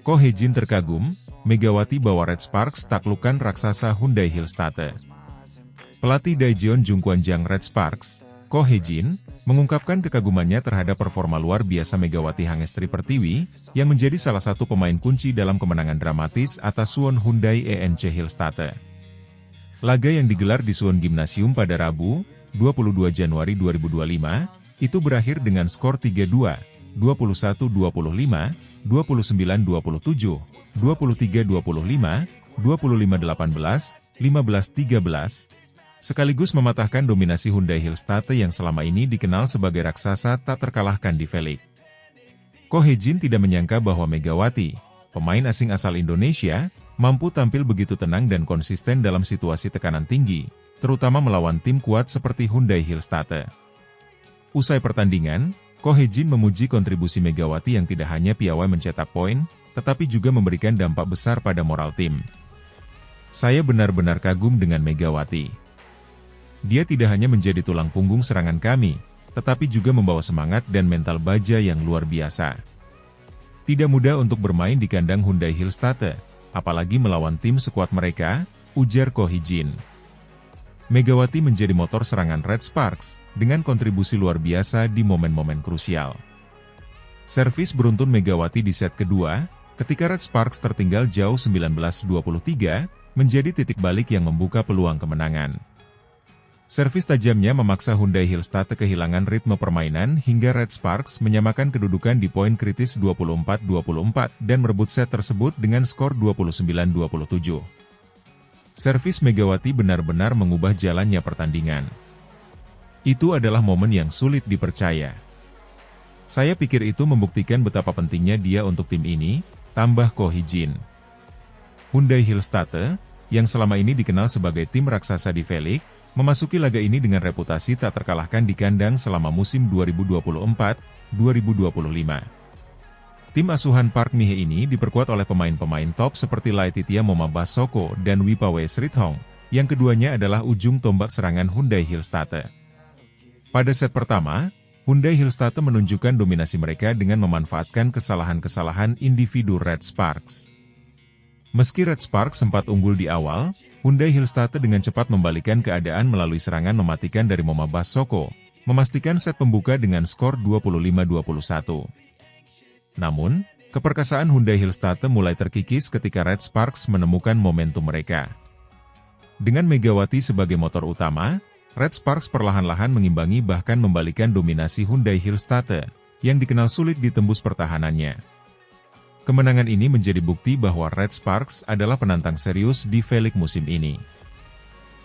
Ko Hee-jin terkagum, Megawati bawa Red Sparks taklukkan raksasa Hyundai Hillstate. Pelatih Daejeon Jungkwanjang Red Sparks, Ko Hee-jin, mengungkapkan kekagumannya terhadap performa luar biasa Megawati Hangestri Pertiwi, yang menjadi salah satu pemain kunci dalam kemenangan dramatis atas Suwon Hyundai ENC Hillstate. Laga yang digelar di Suwon Gymnasium pada Rabu, 22 Januari 2025, itu berakhir dengan skor 3-2, 21-25, 29-27, 23-25, 25-18, 15-13, sekaligus mematahkan dominasi Hyundai Hillstate yang selama ini dikenal sebagai raksasa tak terkalahkan di V-League. Ko Hee-jin tidak menyangka bahwa Megawati, pemain asing asal Indonesia, mampu tampil begitu tenang dan konsisten dalam situasi tekanan tinggi, terutama melawan tim kuat seperti Hyundai Hillstate. Usai pertandingan, Ko Hee-jin memuji kontribusi Megawati yang tidak hanya piawai mencetak poin, tetapi juga memberikan dampak besar pada moral tim. Saya benar-benar kagum dengan Megawati. Dia tidak hanya menjadi tulang punggung serangan kami, tetapi juga membawa semangat dan mental baja yang luar biasa. Tidak mudah untuk bermain di kandang Hyundai Hillstate, apalagi melawan tim sekuat mereka, ujar Ko Hee-jin. Megawati menjadi motor serangan Red Sparks, dengan kontribusi luar biasa di momen-momen krusial. Servis beruntun Megawati di set kedua, ketika Red Sparks tertinggal jauh 19-23, menjadi titik balik yang membuka peluang kemenangan. Servis tajamnya memaksa Hyundai Hillstate kehilangan ritme permainan hingga Red Sparks menyamakan kedudukan di poin kritis 24-24 dan merebut set tersebut dengan skor 29-27. Servis Megawati benar-benar mengubah jalannya pertandingan. Itu adalah momen yang sulit dipercaya. Saya pikir itu membuktikan betapa pentingnya dia untuk tim ini, tambah Ko Hee-jin. Hyundai Hillstate, yang selama ini dikenal sebagai tim raksasa di V-League, memasuki laga ini dengan reputasi tak terkalahkan di kandang selama musim 2024-2025. Tim asuhan Park Mi-hee ini diperkuat oleh pemain-pemain top seperti Laetitia Momabas Soko dan Wipawe Srithong, yang keduanya adalah ujung tombak serangan Hyundai Hillstate. Pada set pertama, Hyundai Hillstate menunjukkan dominasi mereka dengan memanfaatkan kesalahan-kesalahan individu Red Sparks. Meski Red Sparks sempat unggul di awal, Hyundai Hillstate dengan cepat membalikan keadaan melalui serangan mematikan dari Momabas Soko, memastikan set pembuka dengan skor 25-21. Namun, keperkasaan Hyundai Hillstate mulai terkikis ketika Red Sparks menemukan momentum mereka. Dengan Megawati sebagai motor utama, Red Sparks perlahan-lahan mengimbangi bahkan membalikan dominasi Hyundai Hillstate, yang dikenal sulit ditembus pertahanannya. Kemenangan ini menjadi bukti bahwa Red Sparks adalah penantang serius di V-League musim ini.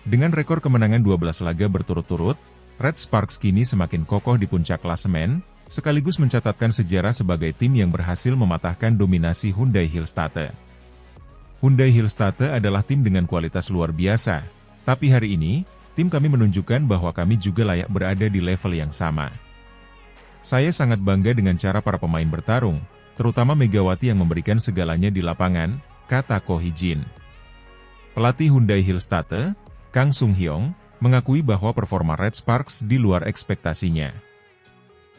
Dengan rekor kemenangan 12 laga berturut-turut, Red Sparks kini semakin kokoh di puncak klasemen, sekaligus mencatatkan sejarah sebagai tim yang berhasil mematahkan dominasi Hyundai Hillstate. Hyundai Hillstate adalah tim dengan kualitas luar biasa, tapi hari ini, tim kami menunjukkan bahwa kami juga layak berada di level yang sama. Saya sangat bangga dengan cara para pemain bertarung, terutama Megawati yang memberikan segalanya di lapangan, kata Ko Hee-jin. Pelatih Hyundai Hillstate, Kang Sung-hyong, mengakui bahwa performa Red Sparks di luar ekspektasinya.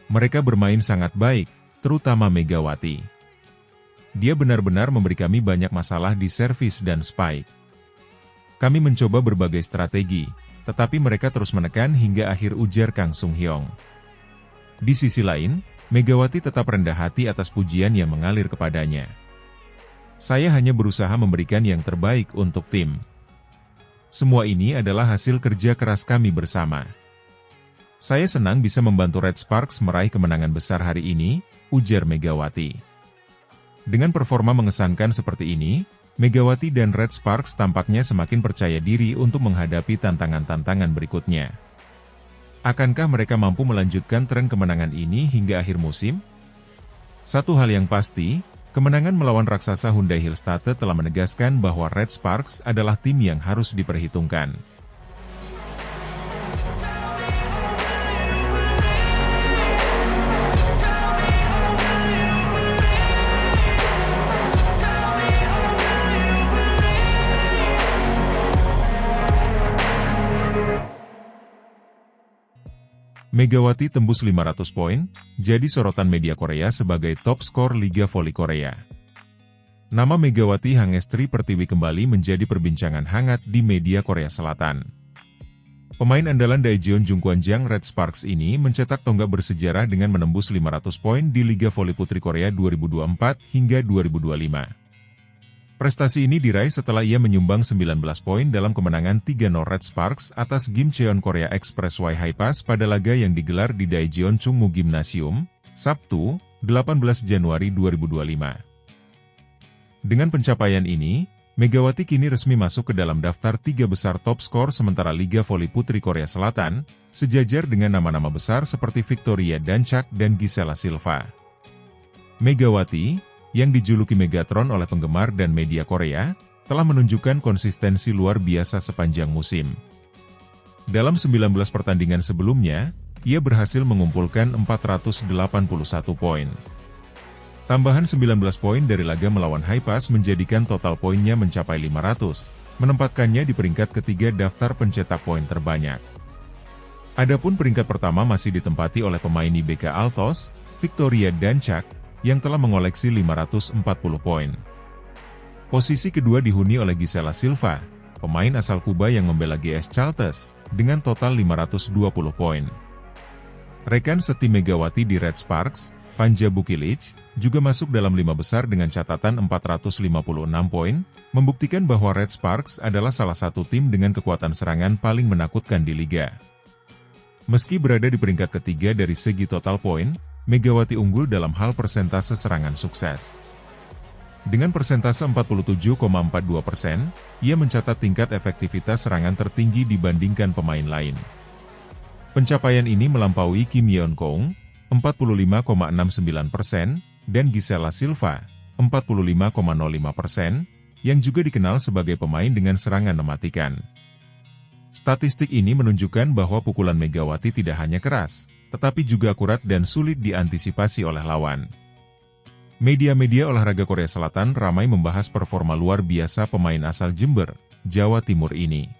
Mereka bermain sangat baik, terutama Megawati. Dia benar-benar memberi kami banyak masalah di servis dan spike. Kami mencoba berbagai strategi, tetapi mereka terus menekan hingga akhir, ujar Kang Sung-hyong. Di sisi lain, Megawati tetap rendah hati atas pujian yang mengalir kepadanya. Saya hanya berusaha memberikan yang terbaik untuk tim. Semua ini adalah hasil kerja keras kami bersama. Saya senang bisa membantu Red Sparks meraih kemenangan besar hari ini, ujar Megawati. Dengan performa mengesankan seperti ini, Megawati dan Red Sparks tampaknya semakin percaya diri untuk menghadapi tantangan-tantangan berikutnya. Akankah mereka mampu melanjutkan tren kemenangan ini hingga akhir musim? Satu hal yang pasti, kemenangan melawan raksasa Hyundai Hillstate telah menegaskan bahwa Red Sparks adalah tim yang harus diperhitungkan. Megawati tembus 500 poin, jadi sorotan media Korea sebagai top skor Liga Voli Korea. Nama Megawati Hangestri Pertiwi kembali menjadi perbincangan hangat di media Korea Selatan. Pemain andalan Daejeon Jungkwanjang Red Sparks ini mencetak tonggak bersejarah dengan menembus 500 poin di Liga Voli Putri Korea 2024 hingga 2025. Prestasi ini diraih setelah ia menyumbang 19 poin dalam kemenangan 3-0 Red Sparks atas Gimcheon Korea Expressway Highpass pada laga yang digelar di Daejeon Chungmu Gymnasium, Sabtu, 18 Januari 2025. Dengan pencapaian ini, Megawati kini resmi masuk ke dalam daftar 3 besar top skor sementara Liga Voli Putri Korea Selatan, sejajar dengan nama-nama besar seperti Victoria Danchak dan Gisela Silva. Megawati, yang dijuluki Megatron oleh penggemar dan media Korea, telah menunjukkan konsistensi luar biasa sepanjang musim. Dalam 19 pertandingan sebelumnya, ia berhasil mengumpulkan 481 poin. Tambahan 19 poin dari laga melawan Highpass menjadikan total poinnya mencapai 500, menempatkannya di peringkat ketiga daftar pencetak poin terbanyak. Adapun peringkat pertama masih ditempati oleh pemain IBK Altos, Victoria Danchak, yang telah mengoleksi 540 poin. Posisi kedua dihuni oleh Gisela Silva, pemain asal Kuba yang membela GS Chalters, dengan total 520 poin. Rekan setim Megawati di Red Sparks, Vanja Bukilic, juga masuk dalam 5 besar dengan catatan 456 poin, membuktikan bahwa Red Sparks adalah salah satu tim dengan kekuatan serangan paling menakutkan di liga. Meski berada di peringkat ketiga dari segi total poin, Megawati unggul dalam hal persentase serangan sukses. Dengan persentase 47,42%, ia mencatat tingkat efektivitas serangan tertinggi dibandingkan pemain lain. Pencapaian ini melampaui Kim Yeon Kong, 45,69%, dan Gisela Silva, 45,05%, yang juga dikenal sebagai pemain dengan serangan mematikan. Statistik ini menunjukkan bahwa pukulan Megawati tidak hanya keras, tetapi juga akurat dan sulit diantisipasi oleh lawan. Media-media olahraga Korea Selatan ramai membahas performa luar biasa pemain asal Jember, Jawa Timur ini.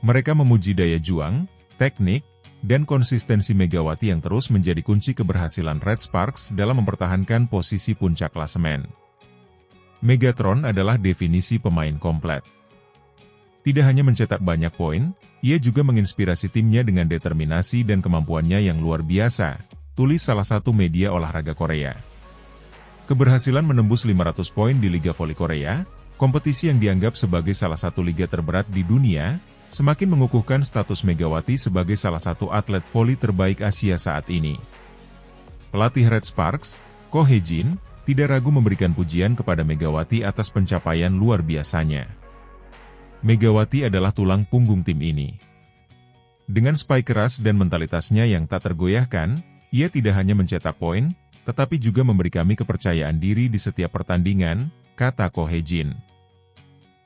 Mereka memuji daya juang, teknik, dan konsistensi Megawati yang terus menjadi kunci keberhasilan Red Sparks dalam mempertahankan posisi puncak klasemen. Megatron adalah definisi pemain komplet. Tidak hanya mencetak banyak poin, ia juga menginspirasi timnya dengan determinasi dan kemampuannya yang luar biasa, tulis salah satu media olahraga Korea. Keberhasilan menembus 500 poin di Liga Voli Korea, kompetisi yang dianggap sebagai salah satu liga terberat di dunia, semakin mengukuhkan status Megawati sebagai salah satu atlet voli terbaik Asia saat ini. Pelatih Red Sparks, Ko Hye-jin, tidak ragu memberikan pujian kepada Megawati atas pencapaian luar biasanya. Megawati adalah tulang punggung tim ini. Dengan spike keras dan mentalitasnya yang tak tergoyahkan, ia tidak hanya mencetak poin, tetapi juga memberi kami kepercayaan diri di setiap pertandingan, kata Ko Hye-jin.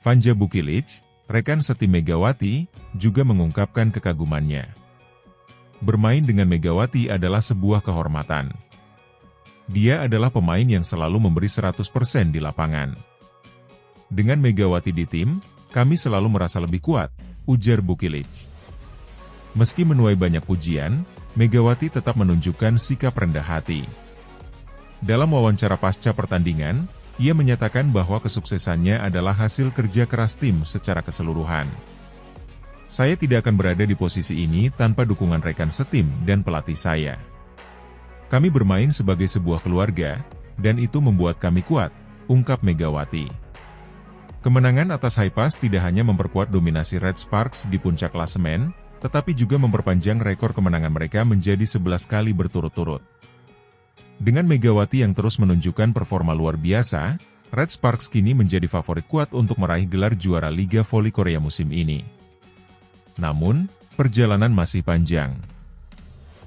Vanja Bukilic, rekan setim Megawati, juga mengungkapkan kekagumannya. Bermain dengan Megawati adalah sebuah kehormatan. Dia adalah pemain yang selalu memberi 100% di lapangan. Dengan Megawati di tim, kami selalu merasa lebih kuat, ujar Bukilic. Meski menuai banyak pujian, Megawati tetap menunjukkan sikap rendah hati. Dalam wawancara pasca pertandingan, ia menyatakan bahwa kesuksesannya adalah hasil kerja keras tim secara keseluruhan. Saya tidak akan berada di posisi ini tanpa dukungan rekan setim dan pelatih saya. Kami bermain sebagai sebuah keluarga, dan itu membuat kami kuat, ungkap Megawati. Kemenangan atas Highpass tidak hanya memperkuat dominasi Red Sparks di puncak klasemen, tetapi juga memperpanjang rekor kemenangan mereka menjadi 11 kali berturut-turut. Dengan Megawati yang terus menunjukkan performa luar biasa, Red Sparks kini menjadi favorit kuat untuk meraih gelar juara Liga Voli Korea musim ini. Namun, perjalanan masih panjang.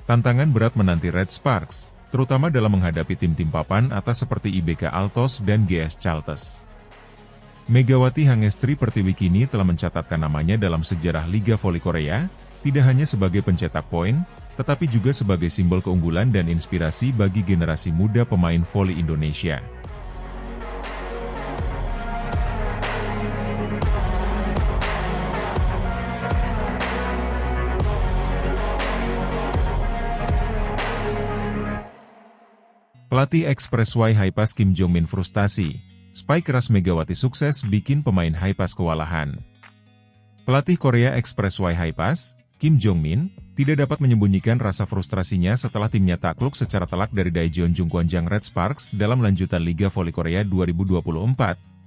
Tantangan berat menanti Red Sparks, terutama dalam menghadapi tim-tim papan atas seperti IBK Altos dan GS Chalters. Megawati Hangestri Pertiwi kini telah mencatatkan namanya dalam sejarah Liga Voli Korea, tidak hanya sebagai pencetak poin, tetapi juga sebagai simbol keunggulan dan inspirasi bagi generasi muda pemain voli Indonesia. Pelatih Express Y Haipas Kim Jong-min frustasi, spike keras Megawati sukses bikin pemain Haipas kewalahan. Pelatih Korea Express Y Haipas, Kim Jong-min, tidak dapat menyembunyikan rasa frustrasinya setelah timnya takluk secara telak dari Daejeon Jungkwanjang Red Sparks dalam lanjutan Liga Voli Korea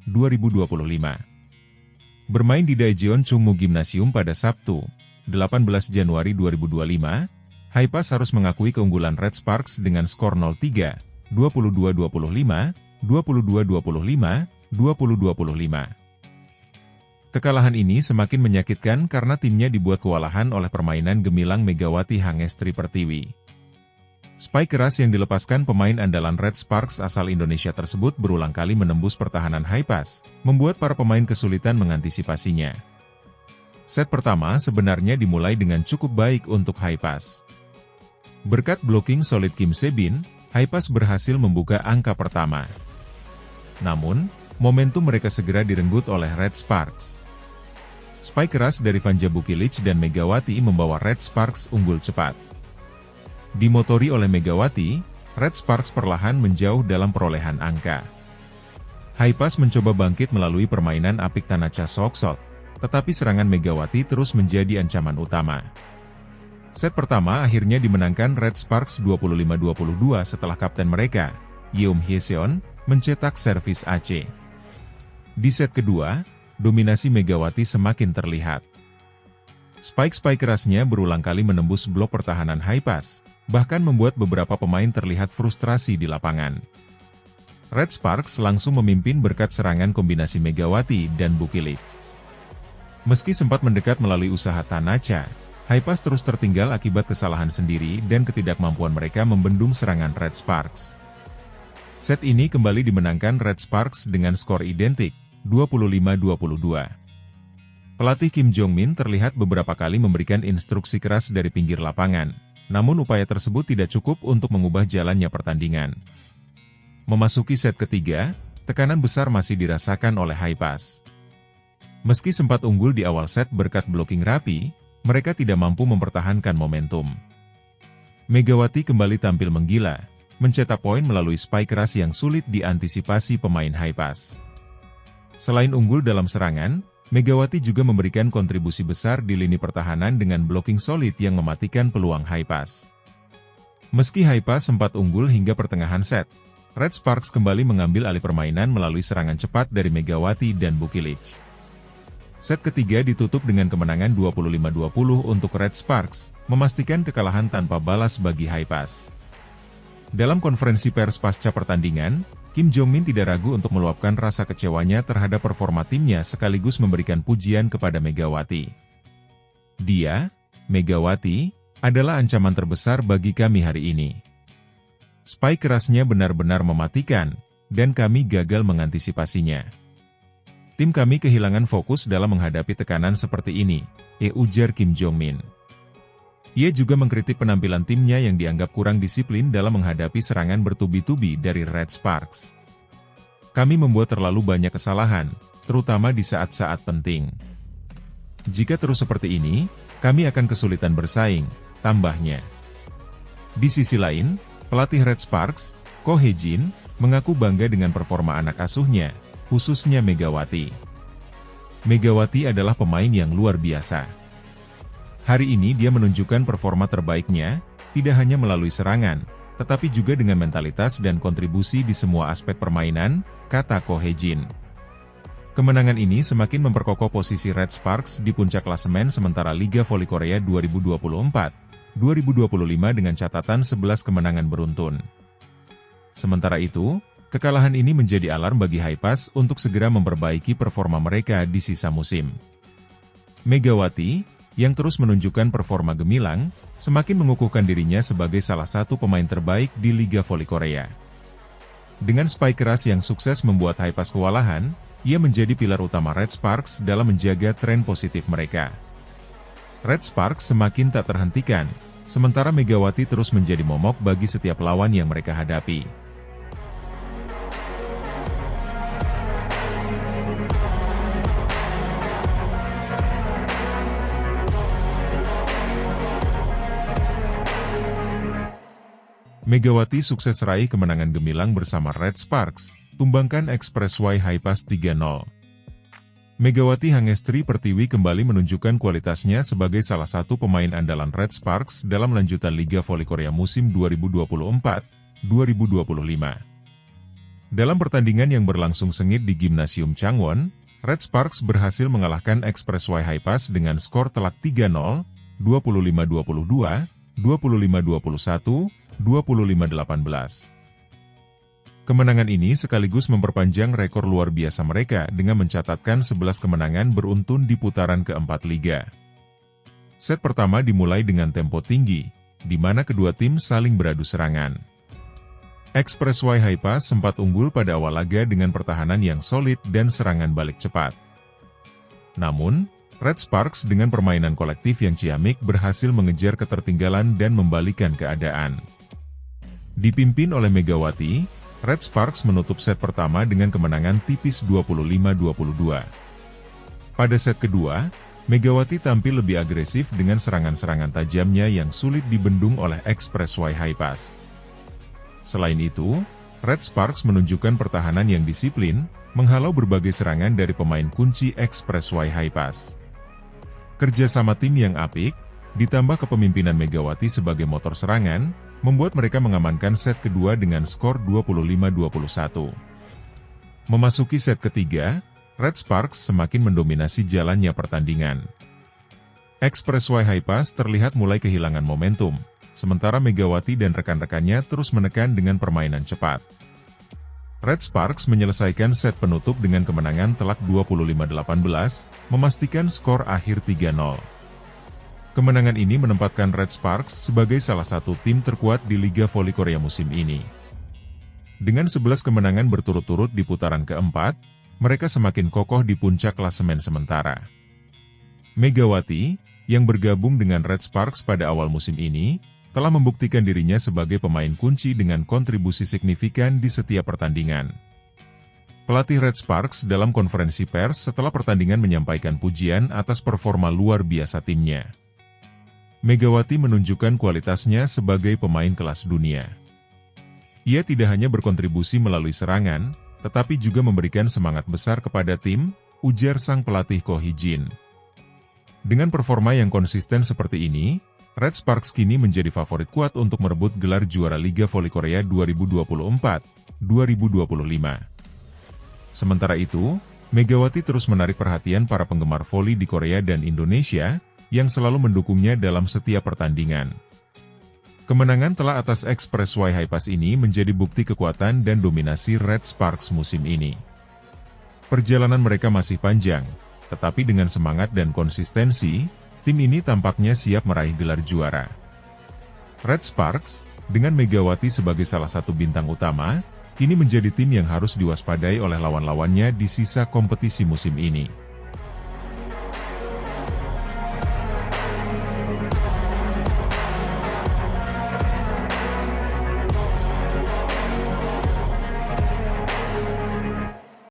2024-2025. Bermain di Daejeon Chungmu Gymnasium pada Sabtu, 18 Januari 2025, Haipas harus mengakui keunggulan Red Sparks dengan skor 0-3, 22-25, 22-25, 20-25. Kekalahan ini semakin menyakitkan karena timnya dibuat kewalahan oleh permainan gemilang Megawati Hangestri Pertiwi. Spike keras yang dilepaskan pemain andalan Red Sparks asal Indonesia tersebut berulang kali menembus pertahanan Haipas, membuat para pemain kesulitan mengantisipasinya. Set pertama sebenarnya dimulai dengan cukup baik untuk Haipas. Berkat blocking solid Kim Se-bin, Haipas berhasil membuka angka pertama. Namun, momentum mereka segera direnggut oleh Red Sparks. Spike keras dari Vanja Bukilic dan Megawati membawa Red Sparks unggul cepat. Dimotori oleh Megawati, Red Sparks perlahan menjauh dalam perolehan angka. Haipas mencoba bangkit melalui permainan apik Tanacha Soksot, tetapi serangan Megawati terus menjadi ancaman utama. Set pertama akhirnya dimenangkan Red Sparks 25-22 setelah kapten mereka, Yeom Hyeseon, mencetak servis AC. Di set kedua, dominasi Megawati semakin terlihat. Spike kerasnya berulang kali menembus blok pertahanan Haipas, bahkan membuat beberapa pemain terlihat frustrasi di lapangan. Red Sparks langsung memimpin berkat serangan kombinasi Megawati dan Bukilic. Meski sempat mendekat melalui usaha Tanacha, Haipas terus tertinggal akibat kesalahan sendiri dan ketidakmampuan mereka membendung serangan Red Sparks. Set ini kembali dimenangkan Red Sparks dengan skor identik, 25-22. Pelatih Kim Jong-min terlihat beberapa kali memberikan instruksi keras dari pinggir lapangan, namun upaya tersebut tidak cukup untuk mengubah jalannya pertandingan. Memasuki set ketiga, tekanan besar masih dirasakan oleh Haipas. Meski sempat unggul di awal set berkat blocking rapi, mereka tidak mampu mempertahankan momentum. Megawati kembali tampil menggila, mencetak poin melalui spike keras yang sulit diantisipasi pemain Haipas. Selain unggul dalam serangan, Megawati juga memberikan kontribusi besar di lini pertahanan dengan blocking solid yang mematikan peluang Haipas. Meski Haipas sempat unggul hingga pertengahan set, Red Sparks kembali mengambil alih permainan melalui serangan cepat dari Megawati dan Bukilic. Set ketiga ditutup dengan kemenangan 25-20 untuk Red Sparks, memastikan kekalahan tanpa balas bagi Haipas. Dalam konferensi pers pasca pertandingan, Kim Jong-min tidak ragu untuk meluapkan rasa kecewanya terhadap performa timnya sekaligus memberikan pujian kepada Megawati. Dia, Megawati, adalah ancaman terbesar bagi kami hari ini. Spike kerasnya benar-benar mematikan, dan kami gagal mengantisipasinya. Tim kami kehilangan fokus dalam menghadapi tekanan seperti ini, ujar Kim Jong-min. Ia juga mengkritik penampilan timnya yang dianggap kurang disiplin dalam menghadapi serangan bertubi-tubi dari Red Sparks. Kami membuat terlalu banyak kesalahan, terutama di saat-saat penting. Jika terus seperti ini, kami akan kesulitan bersaing, tambahnya. Di sisi lain, pelatih Red Sparks, Ko Hye-jin, mengaku bangga dengan performa anak asuhnya, khususnya Megawati. Megawati adalah pemain yang luar biasa. Hari ini dia menunjukkan performa terbaiknya, tidak hanya melalui serangan, tetapi juga dengan mentalitas dan kontribusi di semua aspek permainan, kata Ko Hye-jin. Kemenangan ini semakin memperkokoh posisi Red Sparks di puncak klasemen sementara Liga Voli Korea 2024-2025 dengan catatan 11 kemenangan beruntun. Sementara itu, kekalahan ini menjadi alarm bagi Haipas untuk segera memperbaiki performa mereka di sisa musim. Megawati, yang terus menunjukkan performa gemilang, semakin mengukuhkan dirinya sebagai salah satu pemain terbaik di Liga Voli Korea. Dengan spike keras yang sukses membuat Haipas kewalahan, ia menjadi pilar utama Red Sparks dalam menjaga tren positif mereka. Red Sparks semakin tak terhentikan, sementara Megawati terus menjadi momok bagi setiap lawan yang mereka hadapi. Megawati sukses raih kemenangan gemilang bersama Red Sparks, tumbangkan Expressway Hi-Pass 3-0. Megawati Hangestri Pertiwi kembali menunjukkan kualitasnya sebagai salah satu pemain andalan Red Sparks dalam lanjutan Liga Voli Korea musim 2024-2025. Dalam pertandingan yang berlangsung sengit di Gimnasium Changwon, Red Sparks berhasil mengalahkan Expressway Hi-Pass dengan skor telak 3-0, 25-22, 25-21, 25-18. Kemenangan ini sekaligus memperpanjang rekor luar biasa mereka dengan mencatatkan 11 kemenangan beruntun di putaran keempat Liga. Set pertama dimulai dengan tempo tinggi, di mana kedua tim saling beradu serangan. Expressway Hi-Pass sempat unggul pada awal laga dengan pertahanan yang solid dan serangan balik cepat. Namun, Red Sparks dengan permainan kolektif yang ciamik berhasil mengejar ketertinggalan dan membalikan keadaan. Dipimpin oleh Megawati, Red Sparks menutup set pertama dengan kemenangan tipis 25-22. Pada set kedua, Megawati tampil lebih agresif dengan serangan-serangan tajamnya yang sulit dibendung oleh Expressway Hi-Pass. Selain itu, Red Sparks menunjukkan pertahanan yang disiplin, menghalau berbagai serangan dari pemain kunci Expressway Hi-Pass. Kerjasama tim yang apik, ditambah kepemimpinan Megawati sebagai motor serangan, membuat mereka mengamankan set kedua dengan skor 25-21. Memasuki set ketiga, Red Sparks semakin mendominasi jalannya pertandingan. Expressway Hi-Pass terlihat mulai kehilangan momentum, sementara Megawati dan rekan-rekannya terus menekan dengan permainan cepat. Red Sparks menyelesaikan set penutup dengan kemenangan telak 25-18, memastikan skor akhir 3-0. Kemenangan ini menempatkan Red Sparks sebagai salah satu tim terkuat di Liga Voli Korea musim ini. Dengan 11 kemenangan berturut-turut di putaran keempat, mereka semakin kokoh di puncak klasemen sementara. Megawati, yang bergabung dengan Red Sparks pada awal musim ini, telah membuktikan dirinya sebagai pemain kunci dengan kontribusi signifikan di setiap pertandingan. Pelatih Red Sparks dalam konferensi pers setelah pertandingan menyampaikan pujian atas performa luar biasa timnya. Megawati menunjukkan kualitasnya sebagai pemain kelas dunia. Ia tidak hanya berkontribusi melalui serangan, tetapi juga memberikan semangat besar kepada tim, ujar sang pelatih Ko Hee-jin. Dengan performa yang konsisten seperti ini, Red Sparks kini menjadi favorit kuat untuk merebut gelar juara Liga Voli Korea 2024-2025. Sementara itu, Megawati terus menarik perhatian para penggemar voli di Korea dan Indonesia, yang selalu mendukungnya dalam setiap pertandingan. Kemenangan telak atas Expressway Hi-Pass ini menjadi bukti kekuatan dan dominasi Red Sparks musim ini. Perjalanan mereka masih panjang, tetapi dengan semangat dan konsistensi, tim ini tampaknya siap meraih gelar juara. Red Sparks, dengan Megawati sebagai salah satu bintang utama, kini menjadi tim yang harus diwaspadai oleh lawan-lawannya di sisa kompetisi musim ini.